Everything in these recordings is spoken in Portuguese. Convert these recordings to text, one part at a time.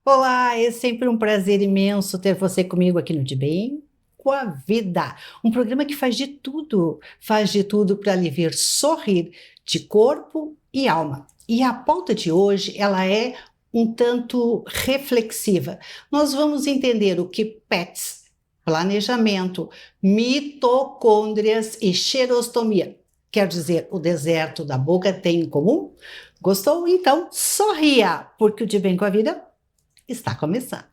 Olá, é sempre um prazer imenso ter você comigo aqui no De Bem com a Vida, um programa que faz de tudo para lhe ver sorrir de corpo e alma. E a pauta de hoje, ela é um tanto reflexiva. Nós vamos entender o que PETs, planejamento, mitocôndrias e xerostomia, quer dizer, o deserto da boca, tem em comum? Gostou? Então sorria, porque o De Bem com a Vida está começando.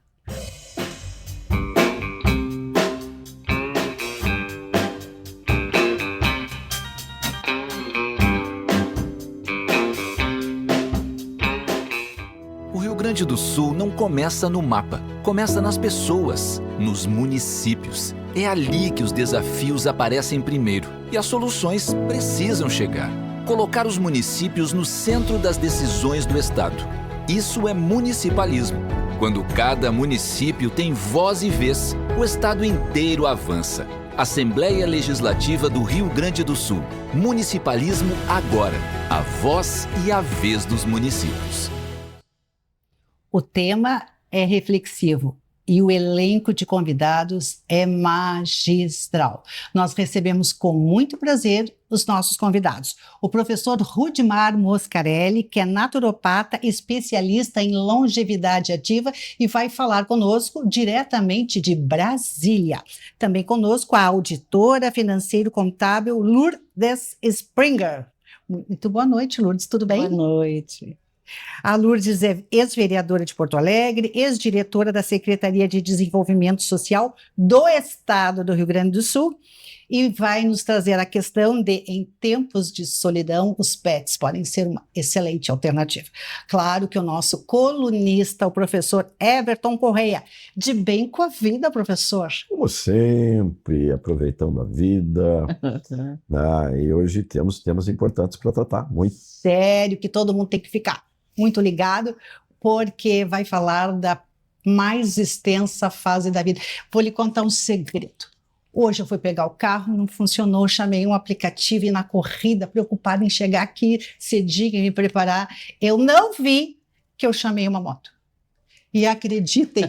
O Rio Grande do Sul não começa no mapa, começa nas pessoas, nos municípios. É ali que os desafios aparecem primeiro e as soluções precisam chegar. Colocar os municípios no centro das decisões do Estado. Isso é municipalismo. Quando cada município tem voz e vez, o Estado inteiro avança. Assembleia Legislativa do Rio Grande do Sul. Municipalismo agora. A voz e a vez dos municípios. O tema é reflexivo e o elenco de convidados é magistral. Nós recebemos com muito prazer os nossos convidados. O professor Rudimar Moscarelli, que é naturopata, especialista em longevidade ativa e vai falar conosco diretamente de Brasília. Também conosco a auditora financeiro-contábil Lourdes Springer. Muito boa noite, Lourdes, tudo bem? Boa noite. A Lourdes é ex-vereadora de Porto Alegre, ex-diretora da Secretaria de Desenvolvimento Social do Estado do Rio Grande do Sul e vai nos trazer a questão de, em tempos de solidão, os pets podem ser uma excelente alternativa. Claro que o nosso colunista, o professor Everton Correia, de bem com a vida, professor. Como sempre, aproveitando a vida. E hoje temos temas importantes para tratar, muito. Sério, que todo mundo tem que ficar muito ligado, porque vai falar da mais extensa fase da vida. Vou lhe contar um segredo. Hoje eu fui pegar o carro, não funcionou, chamei um aplicativo e na corrida, preocupada em chegar aqui cedinho e me preparar, eu não vi que eu chamei uma moto. E acreditem,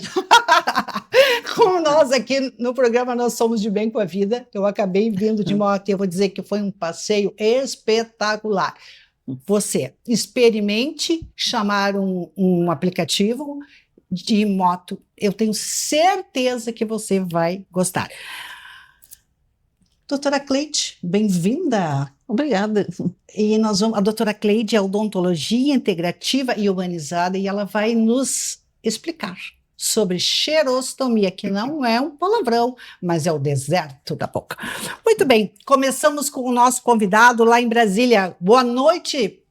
como nós aqui no programa Nós Somos de Bem com a Vida, eu acabei vindo de moto e eu vou dizer que foi um passeio espetacular. Você experimente chamar um aplicativo de moto. Eu tenho certeza que você vai gostar. Doutora Cleide, bem-vinda. Obrigada. E a doutora Cleide é odontologia integrativa e humanizada e ela vai nos explicar sobre xerostomia, que não é um palavrão, mas é o deserto da boca. Muito bem, começamos com o nosso convidado lá em Brasília. Boa noite,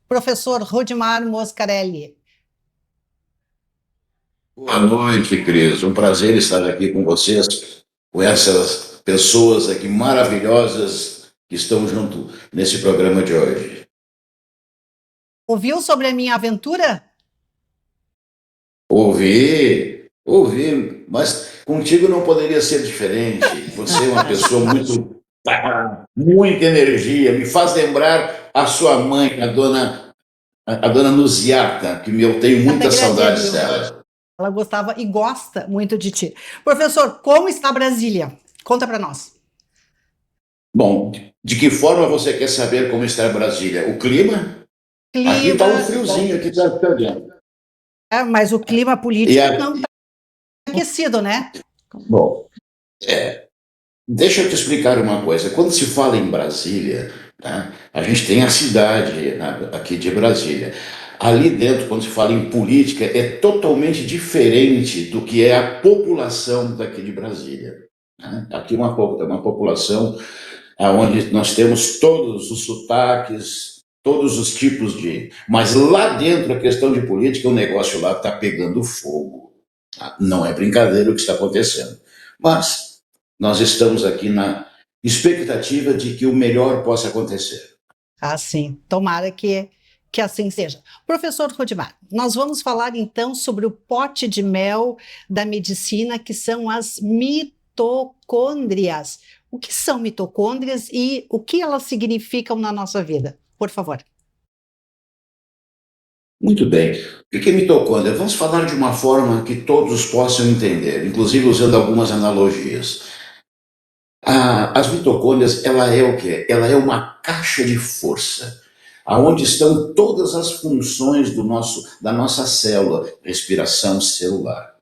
professor Rudimar Moscarelli. Boa noite, Cris. Um prazer estar aqui com vocês, com essas pessoas aqui maravilhosas que estão junto nesse programa de hoje. Ouviu sobre a minha aventura? Ouvi, mas contigo não poderia ser diferente. Você é uma pessoa muita energia, me faz lembrar a sua mãe, a dona Nuziata, que eu tenho muitas saudades dela. Ela gostava e gosta muito de ti. Professor, como está Brasília? Conta para nós. Bom, de que forma você quer saber como está Brasília? O clima? Aqui está um friozinho, aqui está pegando. Mas o clima político não está aquecido, né? Bom, deixa eu te explicar uma coisa. Quando se fala em Brasília, tá, a gente tem a cidade aqui de Brasília. Ali dentro, quando se fala em política, é totalmente diferente do que é a população daqui de Brasília. Né? Aqui é uma população onde nós temos todos os sotaques, todos os tipos de... Mas lá dentro, a questão de política, o negócio lá está pegando fogo. Tá? Não é brincadeira o que está acontecendo. Mas nós estamos aqui na expectativa de que o melhor possa acontecer. Sim. Tomara que assim seja. Professor Rudimar, nós vamos falar então sobre o pote de mel da medicina, que são as mitocôndrias. O que são mitocôndrias e o que elas significam na nossa vida? Por favor. Muito bem. O que é mitocôndria? Vamos falar de uma forma que todos possam entender, inclusive usando algumas analogias. As mitocôndrias, ela é o quê? Ela é uma caixa de força, aonde estão todas as funções da nossa célula, respiração celular.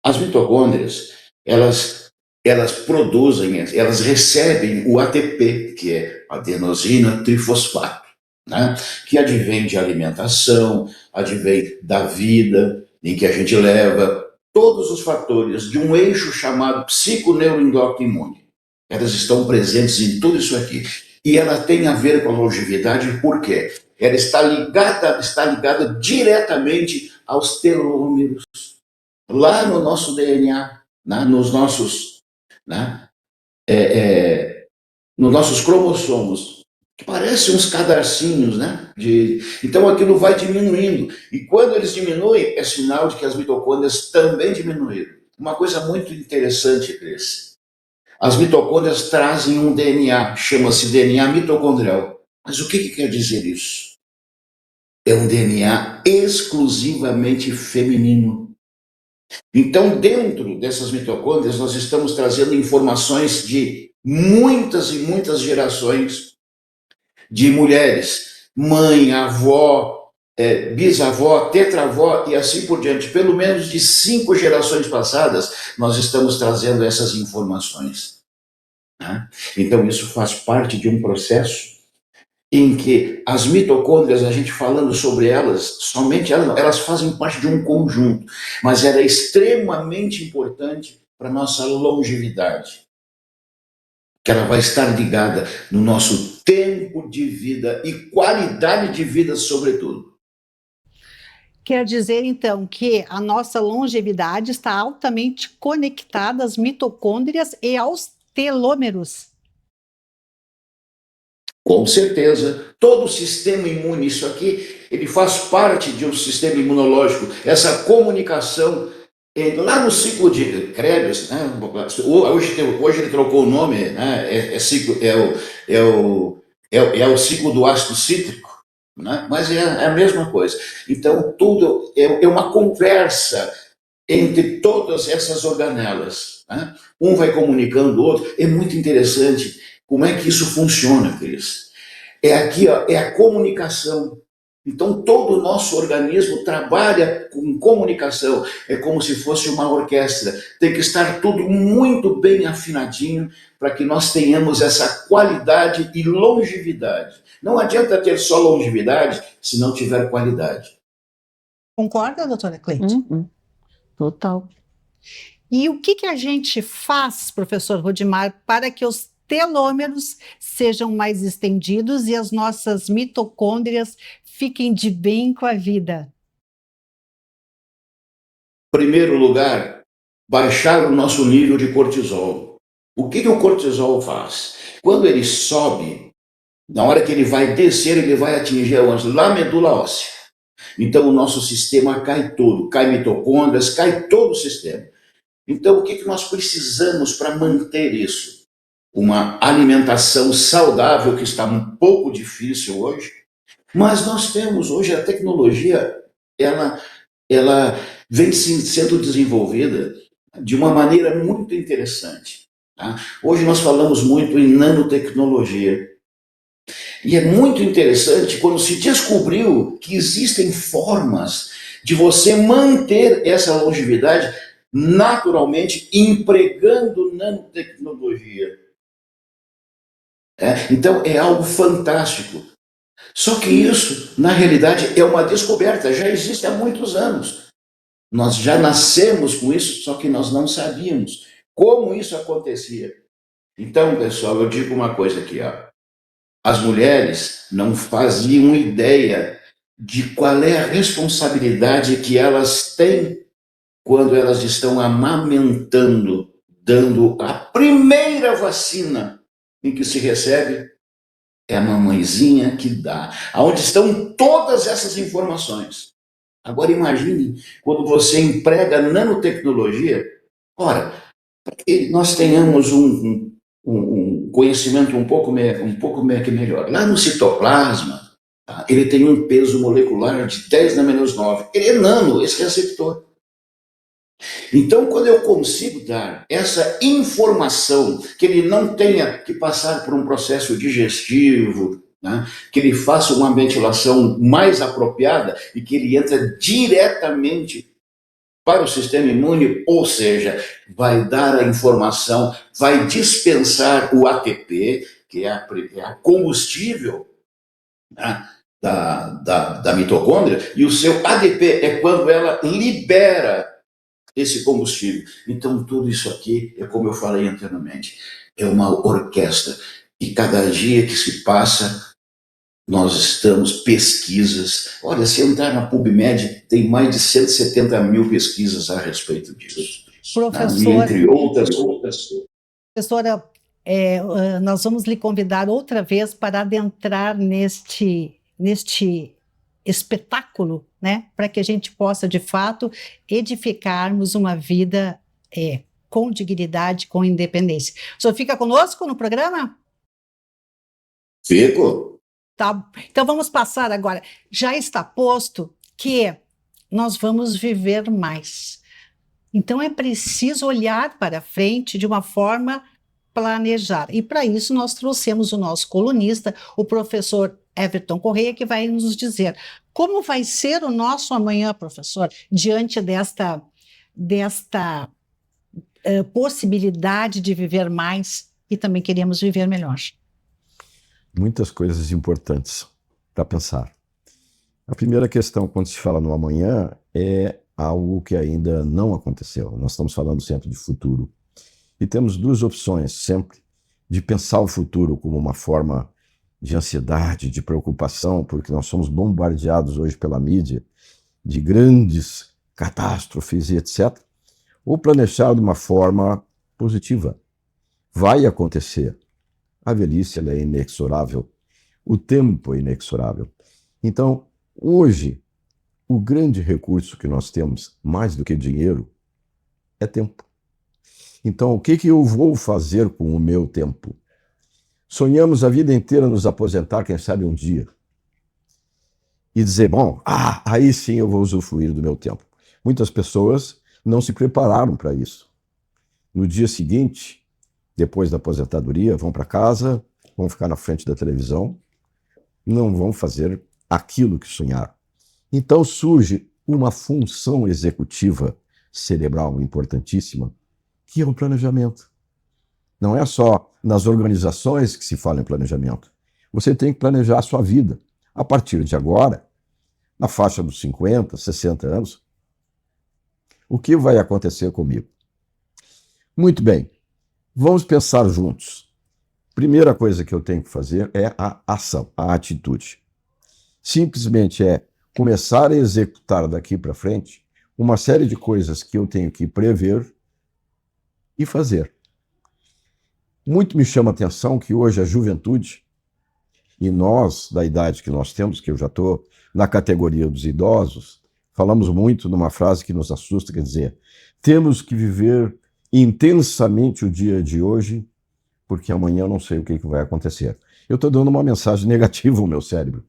As mitocôndrias, elas produzem, elas recebem o ATP, que é adenosina trifosfato, né? Que advém de alimentação, advém da vida em que a gente leva, todos os fatores de um eixo chamado psiconeuroendócrino-imune. Elas estão presentes em tudo isso aqui. E ela tem a ver com a longevidade, por quê? Ela está ligada diretamente aos telômeros, lá no nosso DNA, né? Né? Nos nossos cromossomos, que parecem uns cadarcinhos, né? Então aquilo vai diminuindo. E quando eles diminuem, é sinal de que as mitocôndrias também diminuíram. Uma coisa muito interessante, Cris. As mitocôndrias trazem um DNA, chama-se DNA mitocondrial. Mas o que quer dizer isso? É um DNA exclusivamente feminino. Então, dentro dessas mitocôndrias, nós estamos trazendo informações de muitas e muitas gerações de mulheres, mãe, avó, bisavó, tetravó e assim por diante. Pelo menos de 5 gerações passadas, nós estamos trazendo essas informações, né? Então, isso faz parte de um processo em que as mitocôndrias, a gente falando sobre elas, somente elas fazem parte de um conjunto, mas ela é extremamente importante para a nossa longevidade, que ela vai estar ligada no nosso tempo de vida e qualidade de vida, sobretudo. Quer dizer, então, que a nossa longevidade está altamente conectada às mitocôndrias e aos telômeros. Com certeza, todo o sistema imune, isso aqui, ele faz parte de um sistema imunológico, essa comunicação. Lá no ciclo de Krebs, né, hoje ele trocou o nome, né, é o ciclo do ácido cítrico, né, mas é a mesma coisa. Então, tudo é uma conversa entre todas essas organelas, né? Um vai comunicando o outro. É muito interessante como é que isso funciona, Cris. É aqui, ó, é a comunicação. Então, todo o nosso organismo trabalha com comunicação. É como se fosse uma orquestra. Tem que estar tudo muito bem afinadinho para que nós tenhamos essa qualidade e longevidade. Não adianta ter só longevidade se não tiver qualidade. Concorda, doutora Cleide? Total. E o que a gente faz, professor Rudimar, para que os telômeros sejam mais estendidos e as nossas mitocôndrias fiquem de bem com a vida? Primeiro lugar, baixar o nosso nível de cortisol. O que o cortisol faz? Quando ele sobe, na hora que ele vai descer, ele vai atingir lá a medula óssea. Então o nosso sistema cai todo, cai mitocôndrias, cai todo o sistema. Então o que nós precisamos para manter isso? Uma alimentação saudável, que está um pouco difícil hoje, mas nós temos hoje a tecnologia, ela vem sendo desenvolvida de uma maneira muito interessante, tá? Hoje nós falamos muito em nanotecnologia. E é muito interessante quando se descobriu que existem formas de você manter essa longevidade naturalmente empregando nanotecnologia. Então é algo fantástico. Só que isso, na realidade, é uma descoberta, já existe há muitos anos. Nós já nascemos com isso, só que nós não sabíamos como isso acontecia. Então, pessoal, eu digo uma coisa aqui, ó. As mulheres não faziam ideia de qual é a responsabilidade que elas têm quando elas estão amamentando, dando a primeira vacina em que se recebe, é a mamãezinha que dá. Onde estão todas essas informações. Agora imagine quando você emprega nanotecnologia. Ora, para que nós tenhamos um conhecimento um pouco melhor. Lá no citoplasma, tá? Ele tem um peso molecular de 10 na menos 9. Ele é nano, esse receptor. Então, quando eu consigo dar essa informação, que ele não tenha que passar por um processo digestivo, né? Que ele faça uma ventilação mais apropriada e que ele entre diretamente para o sistema imune, ou seja, vai dar a informação, vai dispensar o ATP, que é a combustível, né, da mitocôndria, e o seu ADP é quando ela libera esse combustível. Então, tudo isso aqui é como eu falei anteriormente, é uma orquestra. E cada dia que se passa, nós estamos pesquisas. Olha, se entrar na PubMed, tem mais de 170 mil pesquisas a respeito disso. Professor, entre outras. Professora, nós vamos lhe convidar outra vez para adentrar neste espetáculo, né? Para que a gente possa, de fato, edificarmos uma vida com dignidade, com independência. O senhor fica conosco no programa? Fico. Tá. Então vamos passar agora. Já está posto que nós vamos viver mais. Então é preciso olhar para frente de uma forma planejada. E para isso nós trouxemos o nosso colunista, o professor Everton Correia, que vai nos dizer como vai ser o nosso amanhã, professor, diante desta possibilidade de viver mais e também queremos viver melhor. Muitas coisas importantes para pensar. A primeira questão, quando se fala no amanhã, é algo que ainda não aconteceu. Nós estamos falando sempre de futuro. E temos duas opções sempre de pensar o futuro como uma forma de ansiedade, de preocupação, porque nós somos bombardeados hoje pela mídia de grandes catástrofes e etc. Ou planejar de uma forma positiva. Vai acontecer. A velhice ela é inexorável. O tempo é inexorável. Então, hoje, o grande recurso que nós temos, mais do que dinheiro, é tempo. Então, o que eu vou fazer com o meu tempo? Sonhamos a vida inteira nos aposentar, quem sabe um dia. E dizer, bom, aí sim eu vou usufruir do meu tempo. Muitas pessoas não se prepararam para isso. No dia seguinte, depois da aposentadoria, vão para casa, vão ficar na frente da televisão, não vão fazer aquilo que sonharam. Então surge uma função executiva cerebral importantíssima, que é o planejamento. Não é só nas organizações que se fala em planejamento. Você tem que planejar a sua vida. A partir de agora, na faixa dos 50, 60 anos, o que vai acontecer comigo? Muito bem, vamos pensar juntos. Primeira coisa que eu tenho que fazer é a ação, a atitude. Simplesmente é começar a executar daqui para frente uma série de coisas que eu tenho que prever e fazer. Muito me chama a atenção que hoje a juventude, e nós, da idade que nós temos, que eu já estou na categoria dos idosos, falamos muito numa frase que nos assusta, quer dizer, temos que viver intensamente o dia de hoje, porque amanhã eu não sei o que vai acontecer. Eu estou dando uma mensagem negativa ao meu cérebro.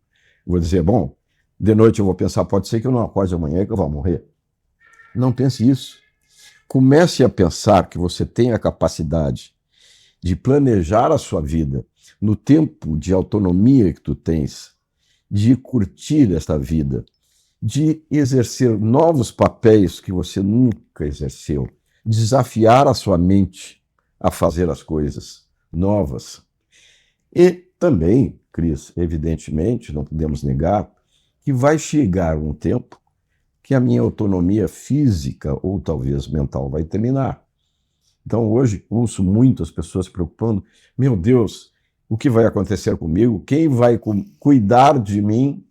Vou dizer, bom, de noite eu vou pensar, pode ser que eu não acorde amanhã e que eu vou morrer. Não pense isso. Comece a pensar que você tem a capacidade de planejar a sua vida no tempo de autonomia que tu tens, de curtir esta vida, de exercer novos papéis que você nunca exerceu, desafiar a sua mente a fazer as coisas novas. E também, Cris, evidentemente, não podemos negar que vai chegar um tempo que a minha autonomia física ou talvez mental vai terminar. Então hoje ouço muitas pessoas se preocupando, meu Deus, o que vai acontecer comigo? Quem vai cuidar de mim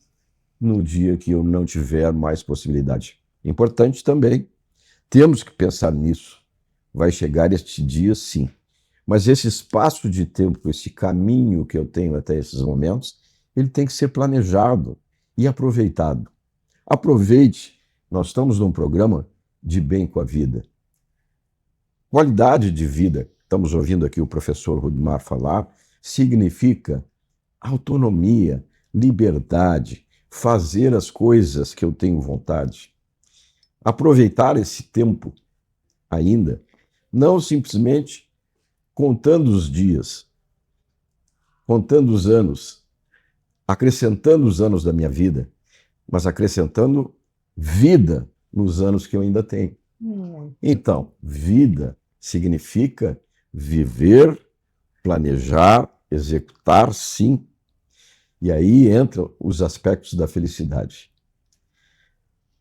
no dia que eu não tiver mais possibilidade? Importante também, temos que pensar nisso. Vai chegar este dia, sim. Mas esse espaço de tempo, esse caminho que eu tenho até esses momentos, ele tem que ser planejado e aproveitado. Aproveite, nós estamos num programa de bem com a vida. Qualidade de vida, estamos ouvindo aqui o professor Rudimar falar, significa autonomia, liberdade, fazer as coisas que eu tenho vontade. Aproveitar esse tempo ainda, não simplesmente contando os dias, contando os anos, acrescentando os anos da minha vida, mas acrescentando vida nos anos que eu ainda tenho. Então, vida significa viver, planejar, executar, sim. E aí entram os aspectos da felicidade.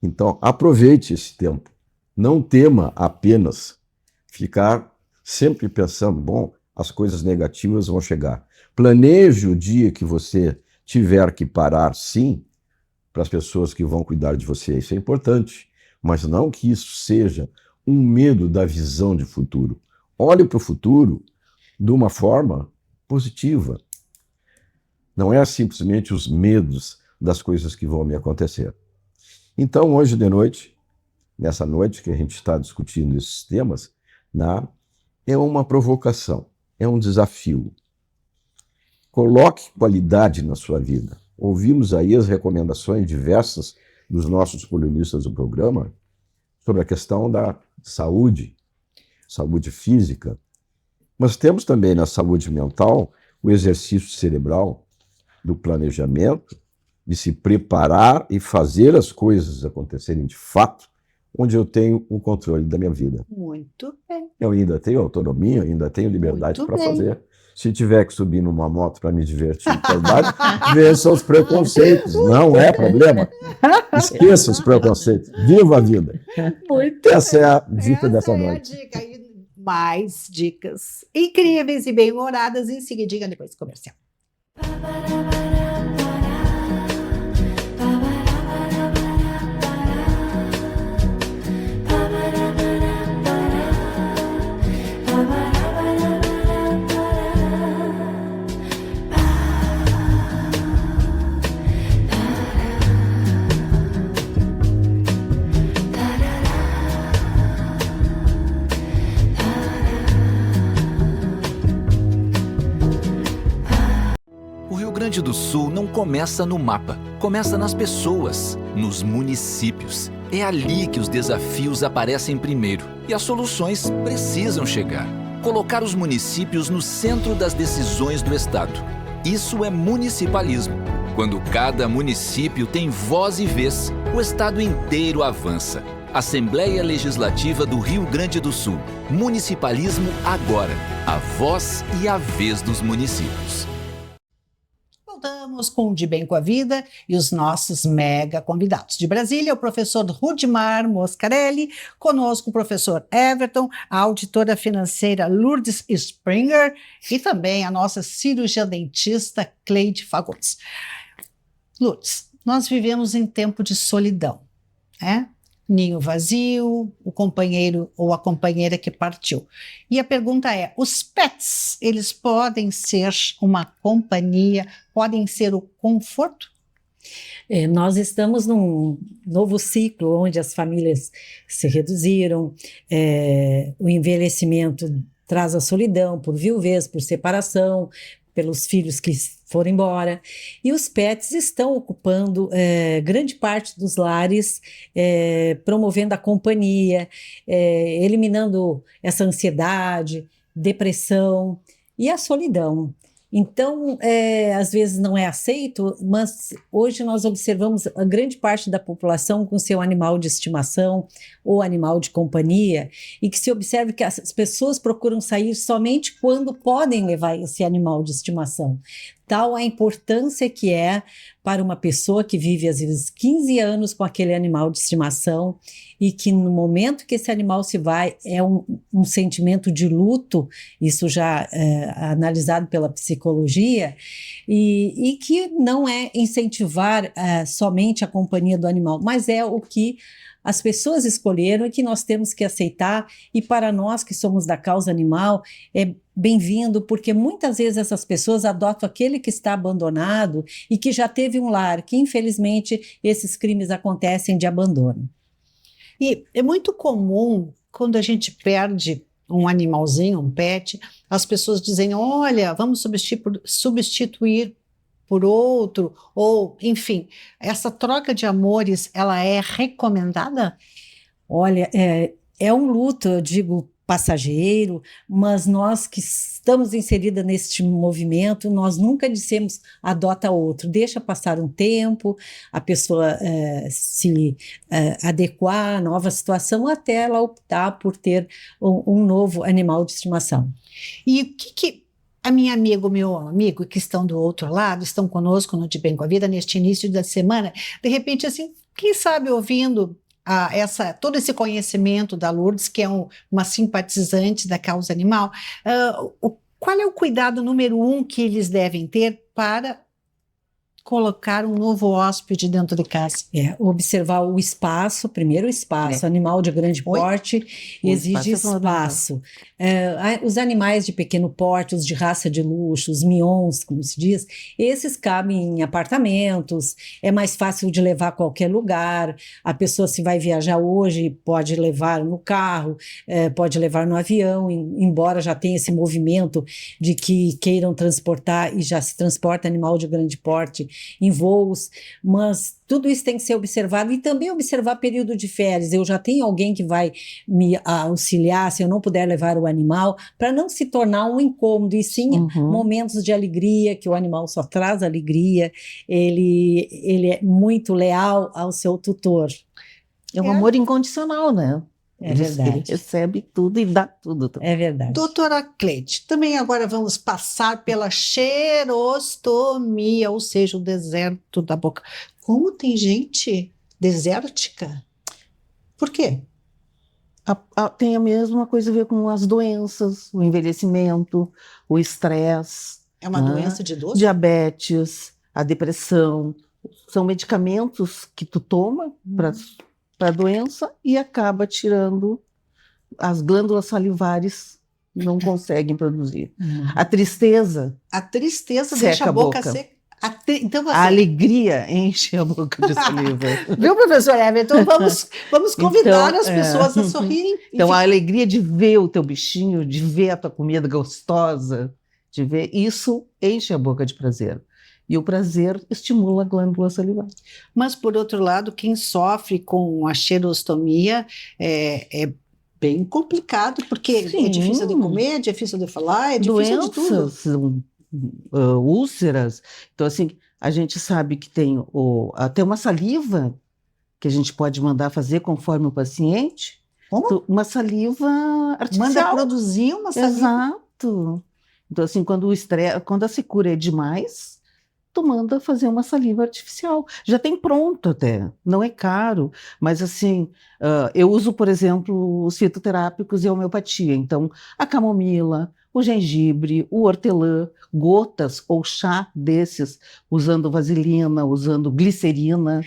Então, aproveite esse tempo. Não tema apenas ficar sempre pensando, bom, as coisas negativas vão chegar. Planeje o dia que você tiver que parar, sim, para as pessoas que vão cuidar de você. Isso é importante. Mas não que isso seja um medo da visão de futuro. Olhe para o futuro de uma forma positiva. Não é simplesmente os medos das coisas que vão me acontecer. Então, hoje de noite, nessa noite que a gente está discutindo esses temas, é uma provocação, é um desafio. Coloque qualidade na sua vida. Ouvimos aí as recomendações diversas dos nossos colunistas do programa sobre a questão da saúde física, mas temos também na saúde mental o exercício cerebral do planejamento, de se preparar e fazer as coisas acontecerem de fato, onde eu tenho o controle da minha vida. Muito bem. Eu ainda tenho autonomia, ainda tenho liberdade para fazer. Se tiver que subir numa moto para me divertir, vença os preconceitos. Não é problema. Esqueça os preconceitos. Viva a vida. Essa é a dica dessa noite. Dica. Mais dicas incríveis e bem-humoradas em seguidinha depois do comercial. O Rio Grande do Sul não começa no mapa, começa nas pessoas, nos municípios. É ali que os desafios aparecem primeiro e as soluções precisam chegar. Colocar os municípios no centro das decisões do Estado. Isso é municipalismo. Quando cada município tem voz e vez, o Estado inteiro avança. Assembleia Legislativa do Rio Grande do Sul. Municipalismo agora. A voz e a vez dos municípios. Voltamos com o De Bem com a Vida e os nossos mega convidados. De Brasília, o professor Rudimar Moscarelli, conosco o professor Everton, a auditora financeira Lourdes Springer e também a nossa cirurgiã dentista Cleide Fagundes. Lourdes, nós vivemos em tempo de solidão, né? Ninho vazio, o companheiro ou a companheira que partiu. E a pergunta é, os pets, eles podem ser uma companhia, podem ser o conforto? Nós estamos num novo ciclo onde as famílias se reduziram, o envelhecimento traz a solidão por viuvez, por separação, pelos filhos que foram embora, e os pets estão ocupando grande parte dos lares, promovendo a companhia, eliminando essa ansiedade, depressão e a solidão. Então, às vezes não é aceito, mas hoje nós observamos a grande parte da população com seu animal de estimação ou animal de companhia, e que se observa que as pessoas procuram sair somente quando podem levar esse animal de estimação. Tal a importância que é para uma pessoa que vive às vezes 15 anos com aquele animal de estimação e que no momento que esse animal se vai é um sentimento de luto, isso já analisado pela psicologia, e que não é incentivar somente a companhia do animal, mas é o que as pessoas escolheram e que nós temos que aceitar, e para nós que somos da causa animal é bem-vindo, porque muitas vezes essas pessoas adotam aquele que está abandonado e que já teve um lar, que infelizmente esses crimes acontecem de abandono. E é muito comum, quando a gente perde um animalzinho, um pet, as pessoas dizem, olha, vamos substituir por outro, ou, enfim, essa troca de amores, ela é recomendada? Olha, é um luto, eu digo, passageiro, mas nós que estamos inseridas neste movimento, nós nunca dissemos adota outro, deixa passar um tempo, a pessoa se adequar à nova situação até ela optar por ter um novo animal de estimação. E o que a minha amiga, o meu amigo, que estão do outro lado, estão conosco no De Bem com a Vida, neste início da semana, de repente, assim, quem sabe ouvindo todo esse conhecimento da Lourdes, que é uma simpatizante da causa animal, qual é o cuidado número 1 que eles devem ter para colocar um novo hóspede dentro de casa? Observar o espaço, primeiro o espaço, animal de grande porte exige espaço. Os animais de pequeno porte, os de raça de luxo, os mions, como se diz, esses cabem em apartamentos, é mais fácil de levar a qualquer lugar, a pessoa se vai viajar hoje pode levar no carro, pode levar no avião, embora já tenha esse movimento de que queiram transportar e já se transporta animal de grande porte em voos, mas tudo isso tem que ser observado e também observar período de férias. Eu já tenho alguém que vai me auxiliar se eu não puder levar o animal, para não se tornar um incômodo, e sim momentos de alegria, que o animal só traz alegria, ele é muito leal ao seu tutor. É um amor incondicional, né? É verdade. Ele recebe tudo e dá tudo. É verdade. Doutora Cleide, também agora vamos passar pela xerostomia, ou seja, o deserto da boca. Como tem gente desértica? Por quê? Tem a mesma coisa a ver com as doenças, o envelhecimento, o estresse. É uma doença de idoso? Diabetes, a depressão. São medicamentos que tu toma para a doença e acaba tirando as glândulas salivares, não conseguem produzir. A tristeza deixa a boca seca. Então, a alegria enche a boca de saliva. Viu, professor Everton? Vamos convidar as pessoas a sorrirem. Então, a alegria de ver o teu bichinho, de ver a tua comida gostosa, de ver isso enche a boca de prazer. E o prazer estimula a glândula salivar. Mas, por outro lado, quem sofre com a xerostomia é bem complicado, porque é difícil de comer, é difícil de falar, é difícil de tudo. Doenças, úlceras. Então, assim, a gente sabe que tem até uma saliva que a gente pode mandar fazer conforme o paciente. Como? Uma saliva artificial. Manda produzir uma saliva. Exato. Então, assim, quando a secura é demais, tu manda fazer uma saliva artificial. Já tem pronto até, não é caro, mas assim, eu uso, por exemplo, os fitoterápicos e a homeopatia. Então, a camomila, o gengibre, o hortelã, gotas ou chá desses, usando vaselina, usando glicerina,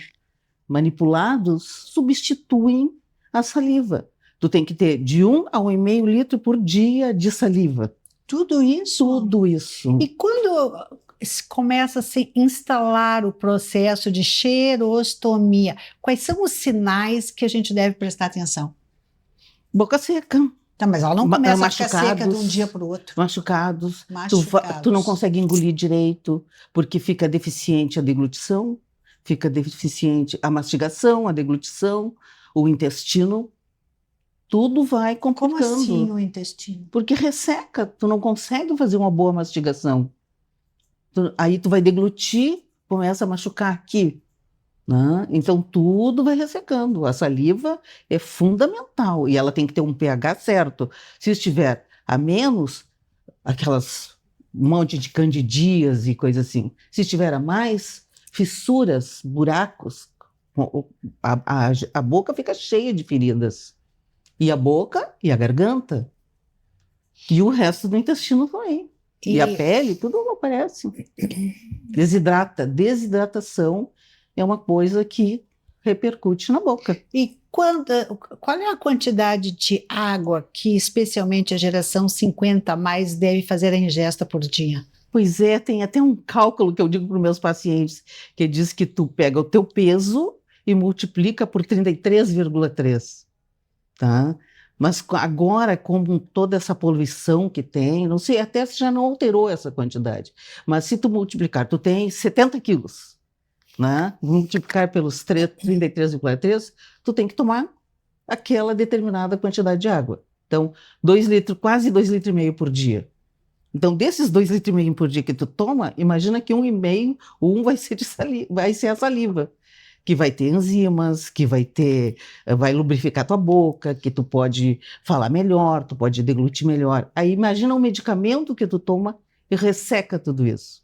manipulados, substituem a saliva. Tu tem que ter de 1 a 1,5 litro por dia de saliva. Tudo isso? Tudo isso. E quando começa a se instalar o processo de xerostomia, quais são os sinais que a gente deve prestar atenção? Boca seca. Tá, mas ela não começa a ficar seca de um dia para o outro. Machucados. Tu não consegue engolir direito, porque fica deficiente a deglutição, fica deficiente a mastigação, a deglutição, o intestino. Tudo vai complicando. Como assim o intestino? Porque resseca, tu não consegue fazer uma boa mastigação. Aí tu vai deglutir, começa a machucar aqui. Né? Então tudo vai ressecando. A saliva é fundamental e ela tem que ter um pH certo. Se estiver a menos, aquelas monte de candidias e coisa assim. Se estiver a mais, fissuras, buracos, a boca fica cheia de feridas. E a boca e a garganta. E o resto do intestino também. E a pele, tudo aparece. Desidratação é uma coisa que repercute na boca. E qual é a quantidade de água que, especialmente a geração 50 a mais, deve fazer a ingesta por dia? Pois é, tem até um cálculo que eu digo para os meus pacientes, que diz que tu pega o teu peso e multiplica por 33,3. Tá? Mas agora, com toda essa poluição que tem, não sei até se já não alterou essa quantidade, mas se tu multiplicar, tu tem 70 quilos, né? Multiplicar pelos 33,3, tu tem que tomar aquela determinada quantidade de água. Então, 2 litros, quase 2,5 litros por dia. Então, desses 2,5 litros por dia que tu toma, imagina que 1,5, vai ser vai ser a saliva, que vai ter enzimas, que vai lubrificar tua boca, que tu pode falar melhor, tu pode deglutir melhor. Aí imagina um medicamento que tu toma e resseca tudo isso.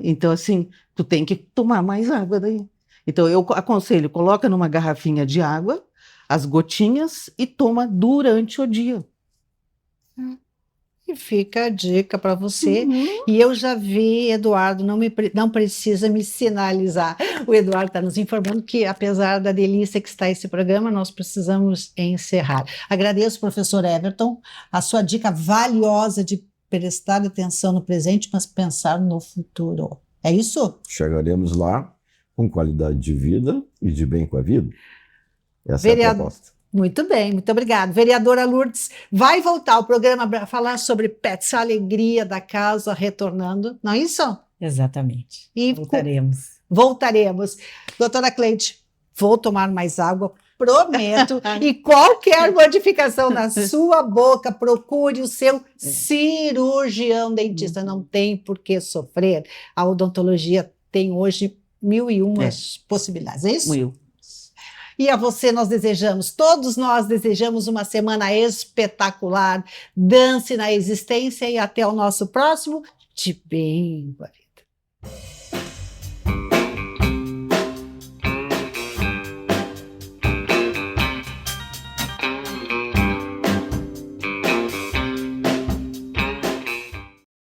Então, assim, tu tem que tomar mais água daí. Então, eu aconselho, coloca numa garrafinha de água, as gotinhas, e toma durante o dia. E fica a dica para você. Uhum. E eu já vi, Eduardo, não precisa me sinalizar. O Eduardo está nos informando que, apesar da delícia que está esse programa, nós precisamos encerrar. Agradeço, professor Everton, a sua dica valiosa de prestar atenção no presente, mas pensar no futuro. É isso? Chegaremos lá com qualidade de vida e de bem com a vida. Essa é a proposta. Muito bem, muito obrigado. Vereadora Lourdes, vai voltar o programa para falar sobre pets, a alegria da casa retornando, não é isso? Exatamente. E voltaremos. Doutora Cleide, vou tomar mais água, prometo. E qualquer modificação na sua boca, procure o seu cirurgião dentista. Não tem por que sofrer. A odontologia tem hoje 1.001 possibilidades, é isso? 1.000. E a você todos nós desejamos uma semana espetacular. Dance na existência e até o nosso próximo De Bem com a Vida.